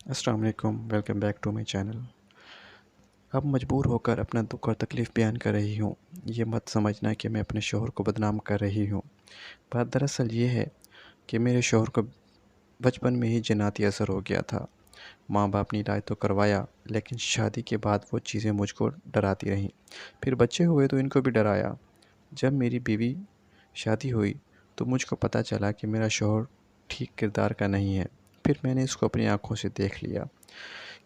अस्सलाम वालेकुम, welcome back to my channel. अब मजबूर होकर अपना दुख और तकलीफ़ बयान कर रही हूँ। ये मत समझना कि मैं अपने शौहर को बदनाम कर रही हूँ। बात दरअसल ये है कि मेरे शौहर को बचपन में ही जिन्नाती असर हो गया था। माँ बाप ने इलाज तो करवाया, लेकिन शादी के बाद वो चीज़ें मुझको डराती रहीं। फिर बच्चे हुए तो इनको भी डराया। जब मेरी बीवी शादी हुई तो मुझको पता चला कि मेरा शौहर ठीक किरदार का नहीं है। फिर मैंने इसको अपनी आँखों से देख लिया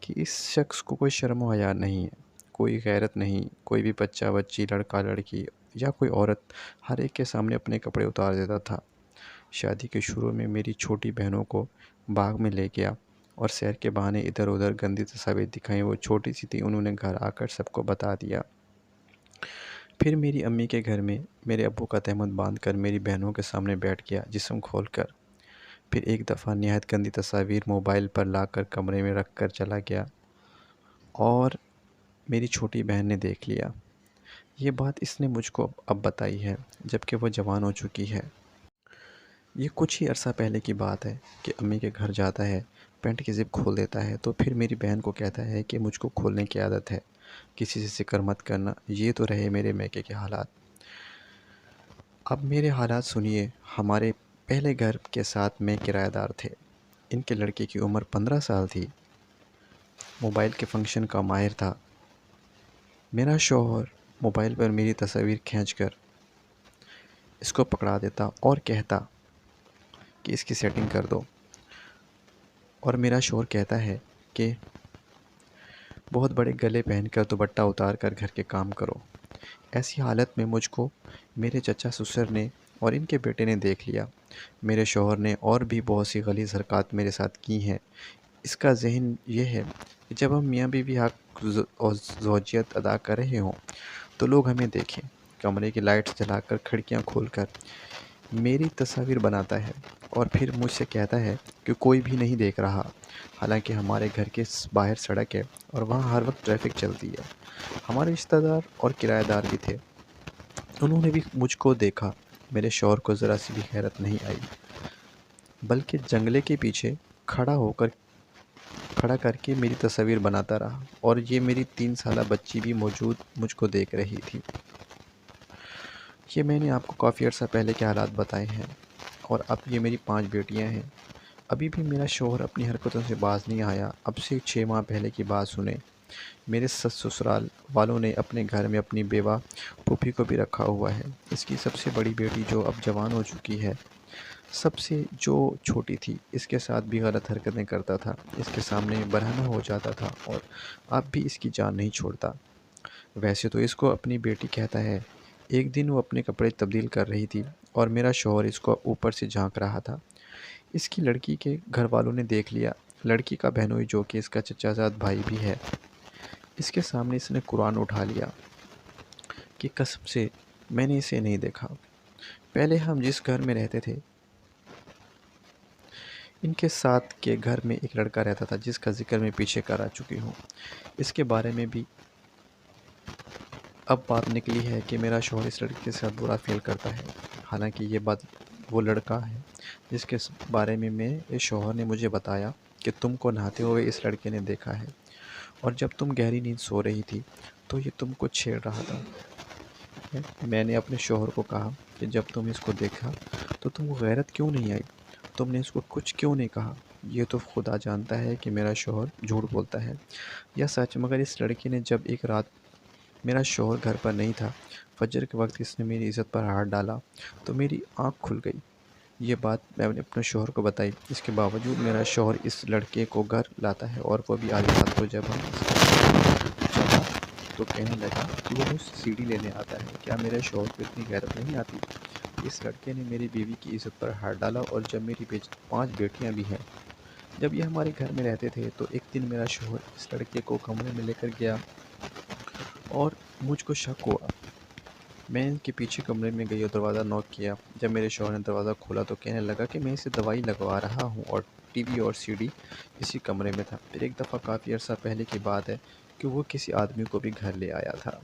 कि इस शख्स को कोई शर्म व हया नहीं है, कोई गैरत नहीं। कोई भी बच्चा बच्ची, लड़का लड़की या कोई औरत, हर एक के सामने अपने कपड़े उतार देता था। शादी के शुरू में मेरी छोटी बहनों को बाग में ले गया और सैर के बहाने इधर उधर गंदी तस्वीरें दिखाई। वो छोटी सी थी, उन्होंने घर आकर सबको बता दिया। फिर मेरी अम्मी के घर में मेरे अब्बू का तहमत बांध कर मेरी बहनों के सामने बैठ गया, जिस्म खोल कर। फिर एक दफ़ा निहायत गंदी तस्वीर मोबाइल पर लाकर कमरे में रख कर चला गया और मेरी छोटी बहन ने देख लिया। ये बात इसने मुझको अब बताई है, जबकि वो जवान हो चुकी है। ये कुछ ही अरसा पहले की बात है कि अम्मी के घर जाता है, पैंट की ज़िप खोल देता है तो फिर मेरी बहन को कहता है कि मुझको खोलने की आदत है, किसी से ज़िक्र मत करना। ये तो रहे मेरे मैके के हालात। अब मेरे हालात सुनिए। हमारे पहले घर के साथ में किराएदार थे। इनके लड़के की उम्र 15 साल थी। मोबाइल के फंक्शन का माहिर था। मेरा शौहर मोबाइल पर मेरी तस्वीर खींचकर इसको पकड़ा देता और कहता कि इसकी सेटिंग कर दो। और मेरा शौहर कहता है कि बहुत बड़े गले पहनकर दुपट्टा उतार कर घर के काम करो। ऐसी हालत में मुझको मेरे चचा ससुर ने और इनके बेटे ने देख लिया। मेरे शौहर ने और भी बहुत सी गलीज़ हरकत मेरे साथ की हैं। इसका ज़हन ये है कि जब हम मियाँ बीवी हक़ और ज़ौजियत अदा कर रहे हों तो लोग हमें देखें। कमरे की लाइट्स जलाकर, खिड़कियाँ खोलकर मेरी तस्वीर बनाता है और फिर मुझसे कहता है कि कोई भी नहीं देख रहा। हालांकि हमारे घर के बाहर सड़क है और वहाँ हर वक्त ट्रैफिक चलती है। हमारे रिश्तेदार और किराएदार भी थे, उन्होंने भी मुझको देखा। मेरे शौहर को ज़रा सी भी हैरत नहीं आई, बल्कि जंगले के पीछे खड़ा करके मेरी तस्वीर बनाता रहा। और ये मेरी 3 साला बच्ची भी मौजूद मुझको देख रही थी। ये मैंने आपको काफ़ी अर्सा पहले के हालात बताए हैं। और अब ये मेरी 5 बेटियां हैं। अभी भी मेरा शौहर अपनी हरकतों से बाज नहीं आया। अब से 6 माह पहले की बात सुने। मेरे ससुराल वालों ने अपने घर में अपनी बेवा फूफी को भी रखा हुआ है। इसकी सबसे बड़ी बेटी जो अब जवान हो चुकी है, सबसे जो छोटी थी, इसके साथ भी गलत हरकतें करता था। इसके सामने बरहना हो जाता था और अब भी इसकी जान नहीं छोड़ता। वैसे तो इसको अपनी बेटी कहता है। एक दिन वो अपने कपड़े तब्दील कर रही थी और मेरा शौहर इसको ऊपर से झांक रहा था। इसकी लड़की के घर वालों ने देख लिया। लड़की का बहनोई, जो कि इसका चचाजाद भाई भी है, इसके सामने इसने कुरान उठा लिया कि कसम से मैंने इसे नहीं देखा। पहले हम जिस घर में रहते थे, इनके साथ के घर में एक लड़का रहता था जिसका जिक्र मैं पीछे करा चुकी हूँ। इसके बारे में भी अब बात निकली है कि मेरा शौहर इस लड़के के साथ बुरा फील करता है। हालांकि ये बात वो लड़का है जिसके बारे में मेरे शौहर ने मुझे बताया कि तुमको नहाते हुए इस लड़के ने देखा है और जब तुम गहरी नींद सो रही थी तो ये तुमको छेड़ रहा था। मैंने अपने शौहर को कहा कि जब तुम इसको देखा तो तुमको गैरत क्यों नहीं आई, तुमने इसको कुछ क्यों नहीं कहा। ये तो खुदा जानता है कि मेरा शौहर झूठ बोलता है या सच, मगर इस लड़के ने जब एक रात मेरा शौहर घर पर नहीं था, फजर के वक्त इसने मेरी इज़्ज़त पर हाथ डाला तो मेरी आँख खुल गई। ये बात मैंने अपने शौहर को बताई। इसके बावजूद मेरा शौहर इस लड़के को घर लाता है और वो भी आधी रात को जब हम चला तो कहने लगा कि वो मुझसे सीढ़ी लेने आता है। क्या मेरे शौहर को इतनी गैरत नहीं आती? इस लड़के ने मेरी बीवी की इज़्ज़त पर हाथ डाला। और जब मेरी 5 बेटियां भी हैं, जब ये हमारे घर में रहते थे तो एक दिन मेरा शौहर इस लड़के को कमरे में लेकर गया और मुझको शक हुआ। मैं इनके पीछे कमरे में गई और दरवाज़ा नॉक किया। जब मेरे शौहर ने दरवाज़ा खोला तो कहने लगा कि मैं इसे दवाई लगवा रहा हूँ और टीवी और सीडी इसी कमरे में था। फिर एक दफ़ा काफ़ी अर्सा पहले की बात है कि वो किसी आदमी को भी घर ले आया था।